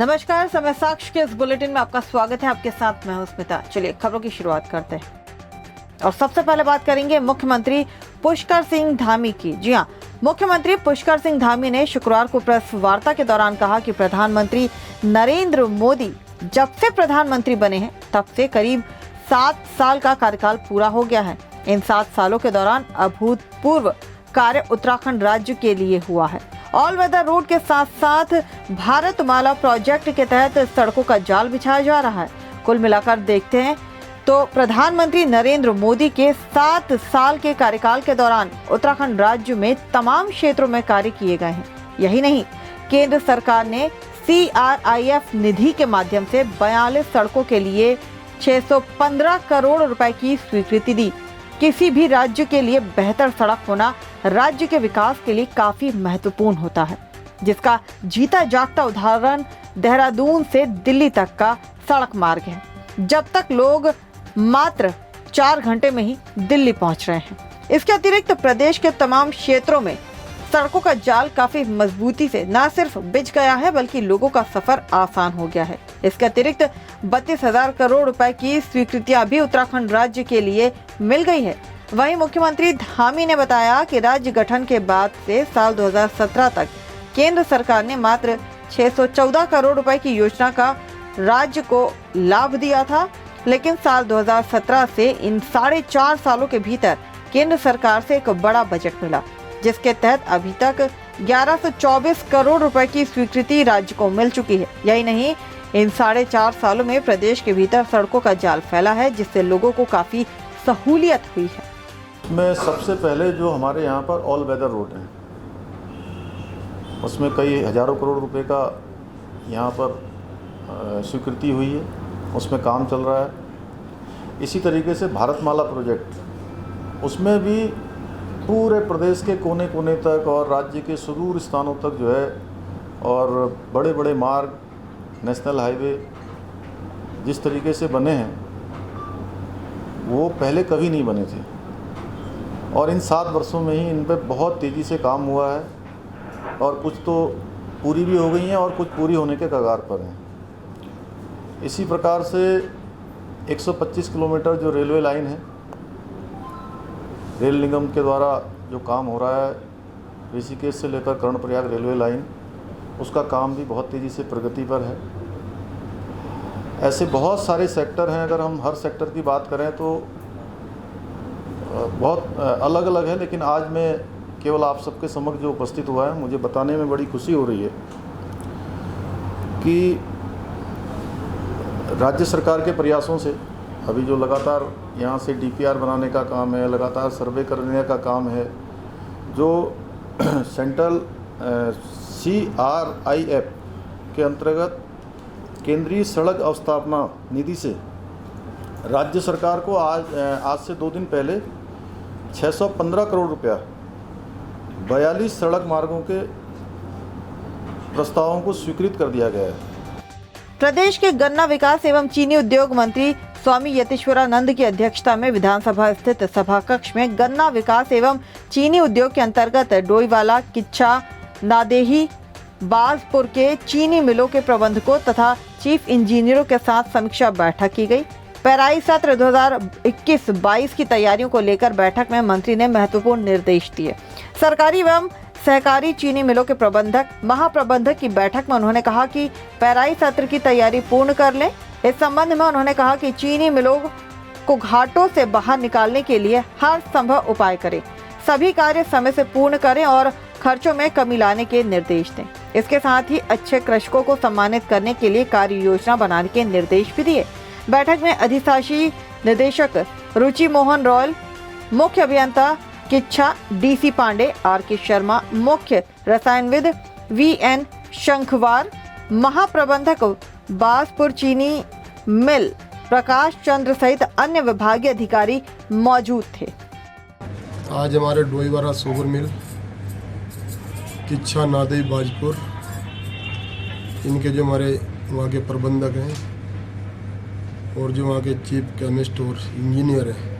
नमस्कार, समय साक्ष्य के इस बुलेटिन में आपका स्वागत है। आपके साथ मैं हूं स्मिता। चलिए खबरों की शुरुआत करते हैं और सबसे पहले बात करेंगे मुख्यमंत्री पुष्कर सिंह धामी की। जी हां, मुख्यमंत्री पुष्कर सिंह धामी ने शुक्रवार को प्रेस वार्ता के दौरान कहा कि प्रधानमंत्री नरेंद्र मोदी जब से प्रधानमंत्री बने हैं तब से करीब 7 साल का कार्यकाल पूरा हो गया है। इन 7 सालों के दौरान अभूतपूर्व कार्य उत्तराखंड राज्य के लिए हुआ है। ऑल वेदर रोड के साथ साथ भारतमाला प्रोजेक्ट के तहत सड़कों का जाल बिछाया जा रहा है। कुल मिलाकर देखते हैं तो प्रधानमंत्री नरेंद्र मोदी के 7 साल के कार्यकाल के दौरान उत्तराखंड राज्य में तमाम क्षेत्रों में कार्य किए गए हैं। यही नहीं, केंद्र सरकार ने CRIF निधि के माध्यम से 42 सड़कों के लिए 615 करोड़ रुपए की स्वीकृति दी। किसी भी राज्य के लिए बेहतर सड़क होना राज्य के विकास के लिए काफी महत्वपूर्ण होता है, जिसका जीता जागता उदाहरण देहरादून से दिल्ली तक का सड़क मार्ग है। जब तक लोग मात्र 4 घंटे में ही दिल्ली पहुंच रहे हैं। इसके अतिरिक्त प्रदेश के तमाम क्षेत्रों में सड़कों का जाल काफी मजबूती से न सिर्फ बिछ गया है बल्कि लोगों का सफर आसान हो गया है। इसके अतिरिक्त 32,000 करोड़ रुपए की स्वीकृतियां भी उत्तराखंड राज्य के लिए मिल गई है। वहीं मुख्यमंत्री धामी ने बताया कि राज्य गठन के बाद से साल 2017 तक केंद्र सरकार ने मात्र 614 करोड़ रुपए की योजना का राज्य को लाभ दिया था, लेकिन साल 2017 से इन 4.5 सालों के भीतर केंद्र सरकार से एक बड़ा बजट मिला, जिसके तहत अभी तक 1124 करोड़ रुपए की स्वीकृति राज्य को मिल चुकी है। यही नहीं, इन 4.5 सालों में प्रदेश के भीतर सड़कों का जाल फैला है, जिससे लोगों को काफी सहूलियत हुई है। में सबसे पहले जो हमारे यहाँ पर ऑल वेदर रोड है, उसमें कई हज़ारों करोड़ रुपए का यहाँ पर स्वीकृति हुई है, उसमें काम चल रहा है। इसी तरीके से भारतमाला प्रोजेक्ट, उसमें भी पूरे प्रदेश के कोने कोने तक और राज्य के सुदूर स्थानों तक जो है, और बड़े बड़े मार्ग, नेशनल हाईवे जिस तरीके से बने हैं वो पहले कभी नहीं बने थे, और इन 7 वर्षों में ही इन पर बहुत तेज़ी से काम हुआ है, और कुछ तो पूरी भी हो गई हैं और कुछ पूरी होने के कगार पर हैं। इसी प्रकार से 125 किलोमीटर जो रेलवे लाइन है, रेल निगम के द्वारा जो काम हो रहा है, ऋषिकेश से लेकर कर्णप्रयाग रेलवे लाइन, उसका काम भी बहुत तेज़ी से प्रगति पर है। ऐसे बहुत सारे सेक्टर हैं, अगर हम हर सेक्टर की बात करें तो बहुत अलग अलग है, लेकिन आज मैं केवल आप सबके समक्ष जो उपस्थित हुआ है, मुझे बताने में बड़ी खुशी हो रही है कि राज्य सरकार के प्रयासों से अभी जो लगातार यहाँ से DPR बनाने का काम है, लगातार सर्वे करने का काम है, जो सेंट्रल CRIF के अंतर्गत केंद्रीय सड़क अवस्थापना निधि से राज्य सरकार को आज से 2 दिन पहले 615 करोड़ रुपया 42 सड़क मार्गों के प्रस्तावों को स्वीकृत कर दिया गया है। प्रदेश के गन्ना विकास एवं चीनी उद्योग मंत्री स्वामी यतीश्वरानंद की अध्यक्षता में विधानसभा स्थित सभा कक्ष में गन्ना विकास एवं चीनी उद्योग के अंतर्गत डोईवाला, किच्छा, नादेही, बाजपुर के चीनी मिलों के प्रबंधकों तथा चीफ इंजीनियरों के साथ समीक्षा बैठक की गई। पेराई सत्र 2021-22 की तैयारियों को लेकर बैठक में मंत्री ने महत्वपूर्ण निर्देश दिए। सरकारी एवं सहकारी चीनी मिलों के प्रबंधक, महाप्रबंधक की बैठक में उन्होंने कहा कि पेराई सत्र की तैयारी पूर्ण कर लें। इस संबंध में उन्होंने कहा कि चीनी मिलों को घाटों से बाहर निकालने के लिए हर संभव उपाय करें, सभी कार्य समय से पूर्ण करें और खर्चों में कमी लाने के निर्देश दें। इसके साथ ही अच्छे कृषकों को सम्मानित करने के लिए कार्य योजना बनाने के निर्देश भी दिए। बैठक में अधिशासी निदेशक रुचि मोहन रॉयल, मुख्य अभियंता किच्छा DC पांडे, RK शर्मा, मुख्य रसायनविद VN शंखवार, महाप्रबंधक बाजपुर चीनी मिल प्रकाश चंद्र सहित अन्य विभागीय अधिकारी मौजूद थे। आज हमारे डोईवाला शुगर मिल, किच्छा, नादेही, बाजपुर, इनके जो हमारे वहाँ के प्रबंधक हैं और जो वहाँ के चीफ केमिस्ट और इंजीनियर हैं,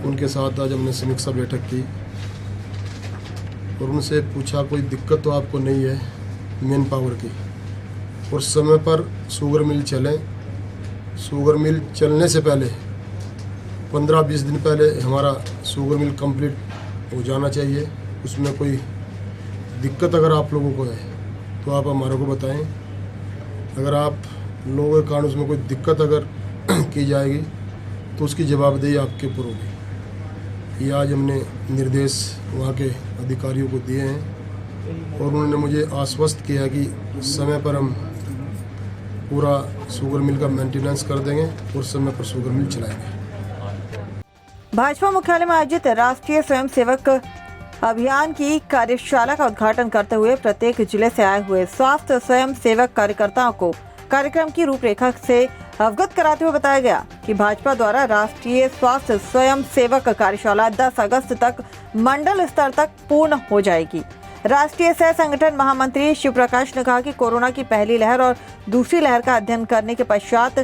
उनके साथ आज हमने समीक्षा बैठक की और उनसे पूछा कोई दिक्कत तो आपको नहीं है मैन पावर की। और समय पर शुगर मिल चलें। शुगर मिल चलने से पहले 15-20 दिन पहले हमारा शुगर मिल कंप्लीट हो जाना चाहिए। उसमें कोई दिक्कत अगर आप लोगों को है तो आप हमारे को बताएं। अगर आप लोगों के कारण उसमें कोई दिक्कत अगर की जाएगी तो उसकी जवाबदेही आपके ऊपर होगी। ये आज हमने निर्देश वहाँ के अधिकारियों को दिए हैं और उन्होंने मुझे आश्वस्त किया कि समय पर हम पूरा शुगर मिल का मेंटेनेंस कर देंगे और समय पर शुगर मिल चलाएंगे। भाजपा मुख्यालय में आयोजित राष्ट्रीय स्वयंसेवक अभियान की कार्यशाला का उद्घाटन करते हुए प्रत्येक जिले से आए हुए स्वास्थ्य स्वयंसेवक कार्यकर्ताओं को कार्यक्रम की रूपरेखा से अवगत कराते हुए बताया गया कि भाजपा द्वारा राष्ट्रीय स्वास्थ्य स्वयंसेवक कार्यशाला 10 अगस्त तक मंडल स्तर तक पूर्ण हो जाएगी। राष्ट्रीय सह संगठन महामंत्री शिव प्रकाश ने कहा कि कोरोना की पहली लहर और दूसरी लहर का अध्ययन करने के पश्चात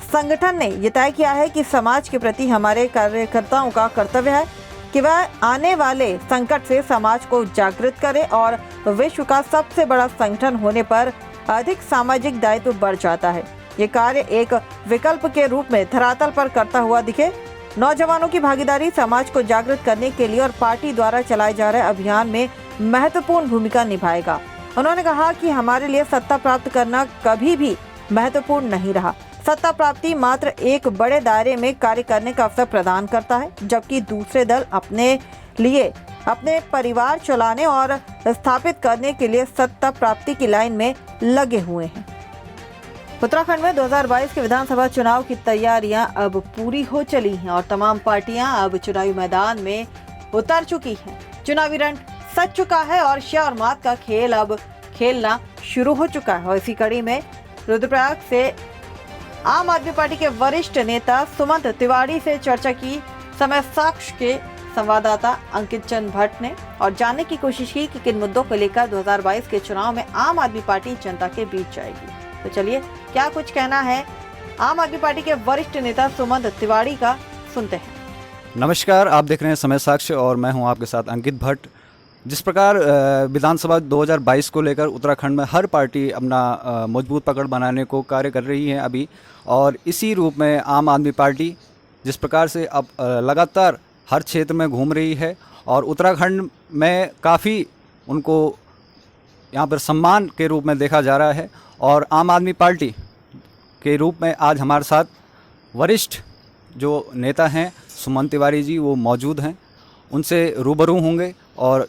संगठन ने ये तय किया है कि समाज के प्रति हमारे कार्यकर्ताओं का कर्तव्य है कि वह आने वाले संकट से समाज को जागृत करे और विश्व का सबसे बड़ा संगठन होने पर अधिक सामाजिक दायित्व बढ़ जाता है। ये कार्य एक विकल्प के रूप में धरातल पर करता हुआ दिखे। नौजवानों की भागीदारी समाज को जागृत करने के लिए और पार्टी द्वारा चलाए जा रहे अभियान में महत्वपूर्ण भूमिका निभाएगा। उन्होंने कहा कि हमारे लिए सत्ता प्राप्त करना कभी भी महत्वपूर्ण नहीं रहा। सत्ता प्राप्ति मात्र एक बड़े दायरे में कार्य करने का अवसर प्रदान करता है, जबकि दूसरे दल अपने लिए अपने परिवार चलाने और स्थापित करने के लिए सत्ता प्राप्ति की लाइन में लगे हुए हैं। उत्तराखंड में 2022 के विधानसभा चुनाव की तैयारियां अब पूरी हो चली हैं और तमाम पार्टियां अब चुनावी मैदान में उतर चुकी हैं। चुनावी रण सज चुका है और शह और मात का खेल अब खेलना शुरू हो चुका है। और इसी कड़ी में रुद्रप्रयाग से आम आदमी पार्टी के वरिष्ठ नेता सुमंत तिवारी से चर्चा की समय साक्ष के संवाददाता अंकित चंद भट्ट ने और जानने की कोशिश की कि किन मुद्दों को लेकर 2022 के चुनाव में आम आदमी पार्टी जनता के बीच जाएगी। तो चलिए क्या कुछ कहना है आम आदमी पार्टी के वरिष्ठ नेता सुमंत तिवारी का, सुनते हैं। नमस्कार, आप देख रहे हैं समय साक्ष और मैं हूं आपके साथ अंकित भट्ट। जिस प्रकार विधानसभा 2022 को लेकर उत्तराखंड में हर पार्टी अपना मजबूत पकड़ बनाने को कार्य कर रही है अभी, और इसी रूप में आम आदमी पार्टी जिस प्रकार से अब लगातार हर क्षेत्र में घूम रही है और उत्तराखंड में काफ़ी उनको यहाँ पर सम्मान के रूप में देखा जा रहा है। और आम आदमी पार्टी के रूप में आज हमारे साथ वरिष्ठ जो नेता हैं सुमंत तिवारी जी वो मौजूद हैं। उनसे रूबरू होंगे और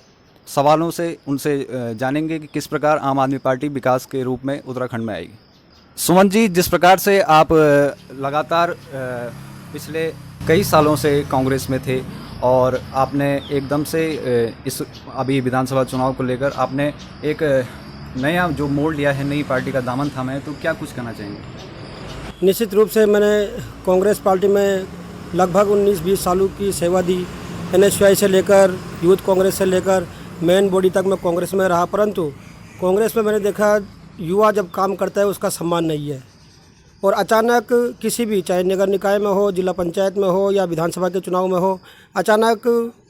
सवालों से उनसे जानेंगे कि किस प्रकार आम आदमी पार्टी विकास के रूप में उत्तराखंड में आएगी। सुमंत जी, जिस प्रकार से आप लगातार पिछले कई सालों से कांग्रेस में थे और आपने एकदम से इस अभी विधानसभा चुनाव को लेकर आपने एक नया जो मोड़ लिया है, नई पार्टी का दामन थामा है, तो क्या कुछ कहना चाहेंगे? निश्चित रूप से मैंने कांग्रेस पार्टी में लगभग 19-20 सालों की सेवा दी। NSY से लेकर यूथ कांग्रेस से लेकर मेन बॉडी तक मैं कांग्रेस में रहा, परंतु कांग्रेस में मैंने देखा युवा जब काम करता है उसका सम्मान नहीं है। और अचानक किसी भी, चाहे नगर निकाय में हो, जिला पंचायत में हो या विधानसभा के चुनाव में हो, अचानक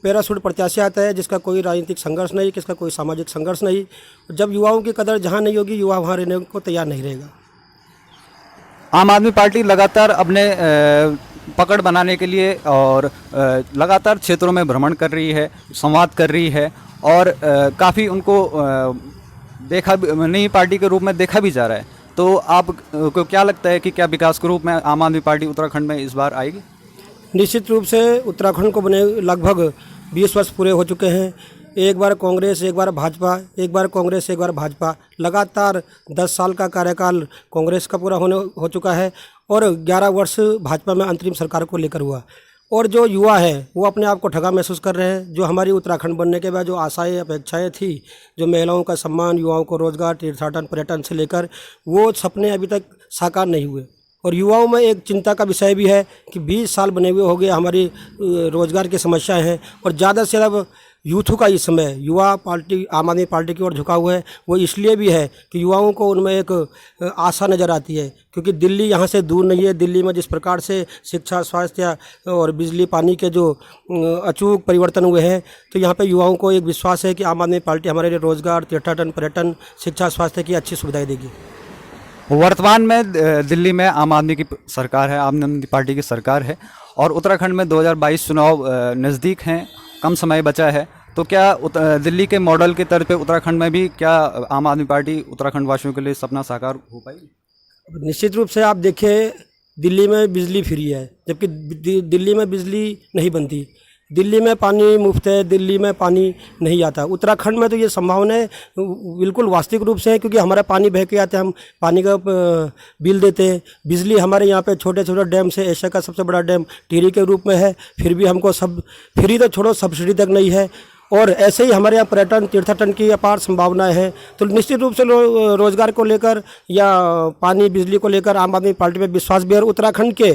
पैराशूट प्रत्याशी आता है जिसका कोई राजनीतिक संघर्ष नहीं, किसका कोई सामाजिक संघर्ष नहीं। जब युवाओं की कदर जहाँ नहीं होगी, युवा वहाँ रहने को तैयार नहीं रहेगा। आम आदमी पार्टी लगातार अपने पकड़ बनाने के लिए और लगातार क्षेत्रों में भ्रमण कर रही है, संवाद कर रही है और काफ़ी उनको देखा नई पार्टी के रूप में देखा भी जा रहा है। तो आपको क्या लगता है कि क्या विकास के रूप में आम आदमी पार्टी उत्तराखंड में इस बार आएगी? निश्चित रूप से उत्तराखंड को बने लगभग 20 वर्ष पूरे हो चुके हैं। एक बार कांग्रेस, एक बार भाजपा, एक बार कांग्रेस, एक बार भाजपा, लगातार 10 साल का कार्यकाल कांग्रेस का पूरा हो चुका है और 11 वर्ष भाजपा में अंतरिम सरकार को लेकर हुआ। और जो युवा है वो अपने आप को ठगा महसूस कर रहे हैं। जो हमारी उत्तराखंड बनने के बाद जो आशाएं अपेक्षाएं थी, जो महिलाओं का सम्मान, युवाओं को रोजगार, तीर्थाटन, पर्यटन से लेकर, वो सपने अभी तक साकार नहीं हुए। और युवाओं में एक चिंता का विषय भी है कि 20 साल बने हुए हो गए, हमारी रोजगार की समस्याएं हैं और ज़्यादा से ज़्यादा यूथों का इस समय युवा पार्टी आम आदमी पार्टी की ओर झुका हुआ है। वो इसलिए भी है कि युवाओं को उनमें एक आशा नज़र आती है, क्योंकि दिल्ली यहाँ से दूर नहीं है। दिल्ली में जिस प्रकार से शिक्षा, स्वास्थ्य और बिजली पानी के जो अचूक परिवर्तन हुए हैं, तो यहाँ पे युवाओं को एक विश्वास है कि आम आदमी पार्टी हमारे लिए रोजगार, तीर्थाटन, पर्यटन, शिक्षा, स्वास्थ्य की अच्छी सुविधाएं देगी। वर्तमान में दिल्ली में आम आदमी की सरकार है, आम आदमी पार्टी की सरकार है और उत्तराखंड में 2022 चुनाव नज़दीक हैं, कम समय बचा है। तो क्या दिल्ली के मॉडल के तर्ज पे उत्तराखंड में भी क्या आम आदमी पार्टी उत्तराखंड वासियों के लिए सपना साकार हो पाएगी? निश्चित रूप से आप देखिए, दिल्ली में बिजली फ्री है, जबकि दिल्ली में बिजली नहीं बनती। दिल्ली में पानी मुफ्त है, दिल्ली में पानी नहीं आता। उत्तराखंड में तो ये संभावनाएं बिल्कुल वास्तविक रूप से है, क्योंकि हमारा पानी बह के आता है, हम पानी का बिल देते हैं। बिजली हमारे यहाँ पे छोटे छोटे डैम से, एशिया का सबसे बड़ा डैम टिहरी के रूप में है, फिर भी हमको सब फ्री तो छोड़ो, सब्सिडी तक नहीं है। और ऐसे ही हमारे यहाँ पर्यटन तीर्थटन की अपार संभावनाएं हैं। तो निश्चित रूप से रोजगार को लेकर या पानी बिजली को लेकर आम आदमी पार्टी में विश्वास भी है। और उत्तराखंड के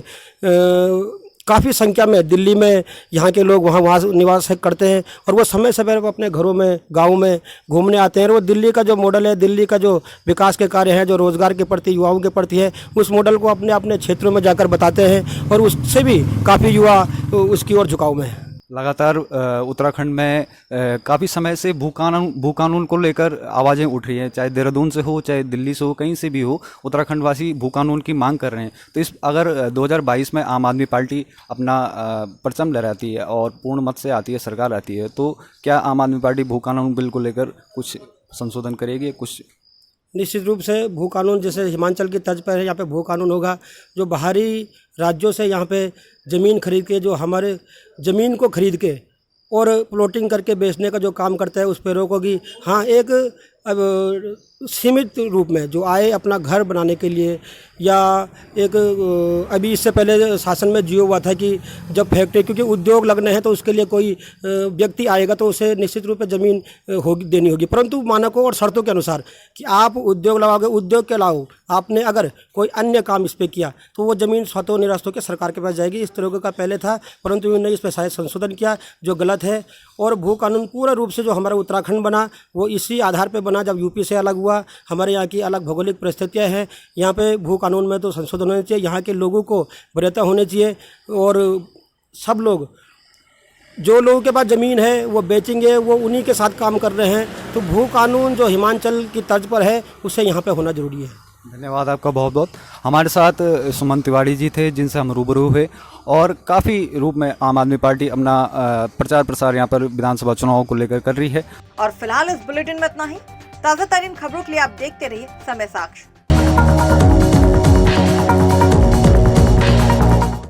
काफ़ी संख्या में दिल्ली में यहाँ के लोग वहाँ निवास करते हैं और वो समय समय पर अपने घरों में, गाँव में घूमने आते हैं। और वो दिल्ली का जो मॉडल है, दिल्ली का जो विकास के कार्य हैं, जो रोज़गार के प्रति, युवाओं के प्रति है, उस मॉडल को अपने अपने क्षेत्रों में जाकर बताते हैं और उससे भी काफ़ी युवा उसकी ओर झुकाव में है। लगातार उत्तराखंड में काफ़ी समय से भू कानून को लेकर आवाज़ें उठ रही हैं, चाहे देहरादून से हो, चाहे दिल्ली से हो, कहीं से भी हो, उत्तराखंड वासी भू कानून की मांग कर रहे हैं। तो इस अगर 2022 में आम आदमी पार्टी अपना परचम लहराती है और पूर्ण मत से आती है, सरकार आती है, तो क्या आम आदमी पार्टी भू कानून बिल को लेकर कुछ संशोधन करेगी? कुछ निश्चित रूप से भू कानून जैसे हिमाचल की तर्ज पर है, यहाँ पे भू कानून होगा। जो बाहरी राज्यों से यहाँ पे ज़मीन खरीद के, जो हमारे ज़मीन को खरीद के और प्लॉटिंग करके बेचने का जो काम करता है, उस पर रोक होगी। हाँ, एक अब सीमित रूप में जो आए अपना घर बनाने के लिए, या एक अभी इससे पहले शासन में जियो हुआ था कि जब फैक्ट्री, क्योंकि उद्योग लगने हैं तो उसके लिए कोई व्यक्ति आएगा तो उसे निश्चित रूप से ज़मीन होगी, देनी होगी, परंतु मानकों और शर्तों के अनुसार कि आप उद्योग लगाओगे। उद्योग के अलावा आपने अगर कोई अन्य काम इस पर किया तो वो ज़मीन स्वतः निरस्त होकर सरकार के पास जाएगी। इस तरह का पहले था, परंतु इन्होंने इस पर शायद संशोधन किया जो गलत है। और भू कानून पूरा रूप से जो हमारा उत्तराखंड बना वो इसी आधार पर बना, जब यूपी से अलग हुआ। हमारे यहाँ की अलग भौगोलिक परिस्थितियाँ हैं, यहाँ पे भू कानून में तो संशोधन होने चाहिए, यहाँ के लोगों को वरीयता होनी चाहिए और सब लोग, जो लोगों के पास ज़मीन है वो बेचेंगे, वो उन्हीं के साथ काम कर रहे हैं। तो भू कानून जो हिमाचल की तर्ज पर है उससे यहाँ पे होना ज़रूरी है। धन्यवाद आपका बहुत बहुत। हमारे साथ सुमन तिवारी जी थे, जिनसे हम रूबरू हुए और काफ़ी रूप में आम आदमी पार्टी अपना प्रचार प्रसार यहाँ पर विधानसभा चुनाव को लेकर कर रही है। और फिलहाल इस बुलेटिन में इतना ही। ताज़ा तरीन खबरों के लिए आप देखते रहिए समय साक्ष।